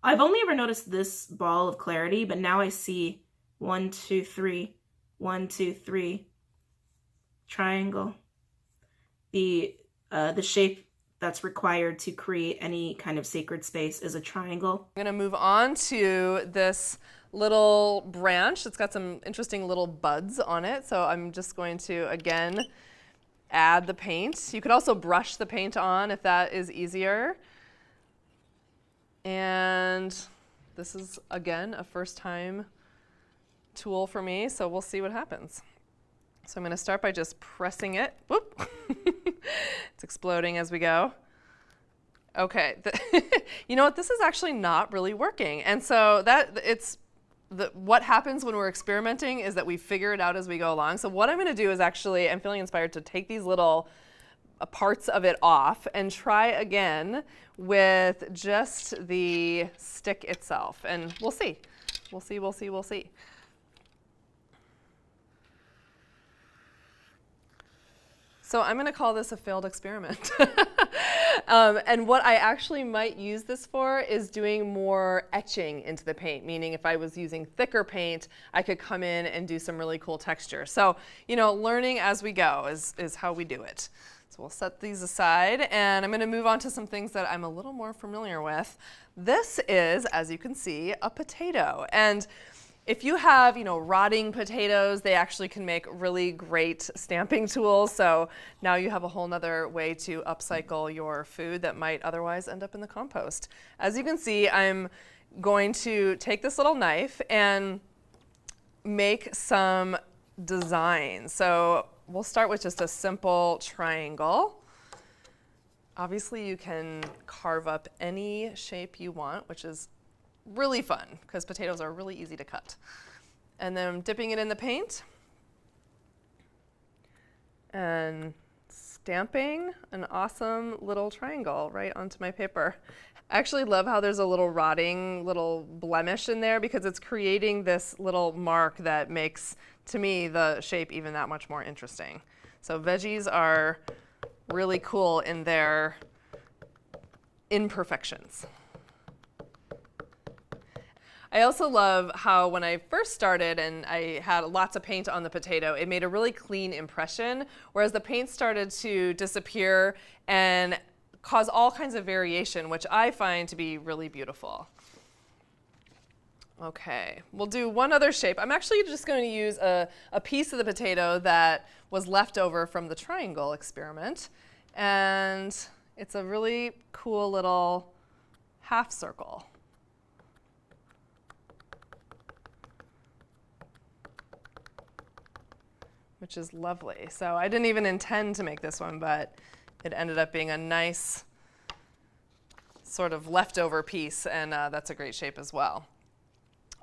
I've only ever noticed this ball of clarity, but now I see 1, 2, 3, 1, 2, 3, triangle. The shape that's required to create any kind of sacred space is a triangle. I'm going to move on to this little branch. It's got some interesting little buds on it. So I'm just going to, again, add the paint. You could also brush the paint on if that is easier. And this is, again, a first time tool for me, so we'll see what happens. So I'm going to start by just pressing it. Whoop. It's exploding as we go. Okay, you know what? This is actually not really working. And so what happens when we're experimenting is that we figure it out as we go along. So what I'm going to do is actually, I'm feeling inspired to take these little parts of it off and try again with just the stick itself. And we'll see. We'll see, we'll see, we'll see. So I'm going to call this a failed experiment. And what I actually might use this for is doing more etching into the paint, meaning if I was using thicker paint, I could come in and do some really cool texture. So, you know, learning as we go is how we do it. So we'll set these aside, and I'm going to move on to some things that I'm a little more familiar with. This is, as you can see, a potato. And if you have, you know, rotting potatoes, they actually can make really great stamping tools. So now you have a whole nother way to upcycle your food that might otherwise end up in the compost. As you can see, I'm going to take this little knife and make some designs. So we'll start with just a simple triangle. Obviously, you can carve up any shape you want, which is really fun because potatoes are really easy to cut. And then I'm dipping it in the paint and stamping an awesome little triangle right onto my paper. I actually love how there's a little rotting little blemish in there because it's creating this little mark that makes, to me, the shape even that much more interesting. So veggies are really cool in their imperfections. I also love how when I first started and I had lots of paint on the potato, it made a really clean impression, whereas the paint started to disappear and cause all kinds of variation, which I find to be really beautiful. Okay, we'll do one other shape. I'm actually just going to use a piece of the potato that was left over from the triangle experiment, and it's a really cool little half circle. Which is lovely. So I didn't even intend to make this one, but it ended up being a nice sort of leftover piece, and that's a great shape as well.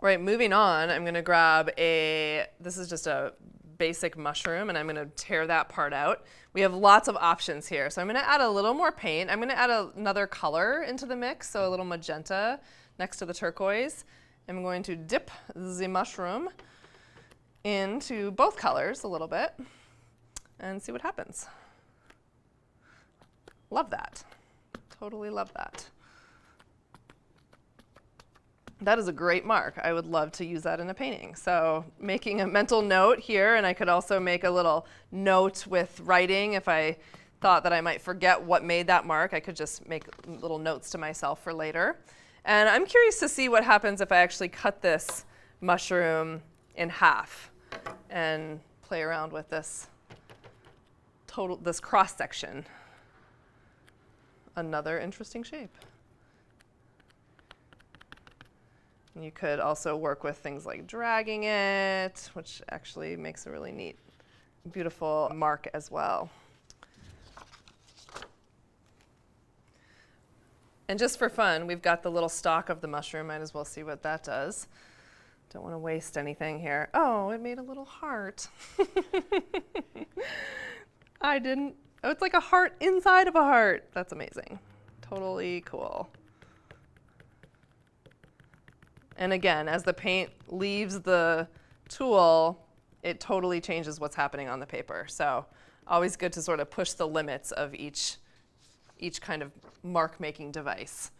All right, moving on, I'm gonna grab this is just a basic mushroom, and I'm gonna tear that part out. We have lots of options here. So I'm gonna add a little more paint. I'm gonna add another color into the mix, so a little magenta next to the turquoise. I'm going to dip the mushroom into both colors a little bit and see what happens. Love that. Totally love that. That is a great mark. I would love to use that in a painting. So making a mental note here, and I could also make a little note with writing if I thought that I might forget what made that mark. I could just make little notes to myself for later. And I'm curious to see what happens if I actually cut this mushroom in half and play around with this cross section. Another interesting shape. And you could also work with things like dragging it, which actually makes a really neat, beautiful mark as well. And just for fun, we've got the little stalk of the mushroom. Might as well see what that does. Don't want to waste anything here. Oh, it made a little heart. I didn't. Oh, it's like a heart inside of a heart. That's amazing. Totally cool. And again, as the paint leaves the tool, it totally changes what's happening on the paper. So always good to sort of push the limits of each kind of mark-making device.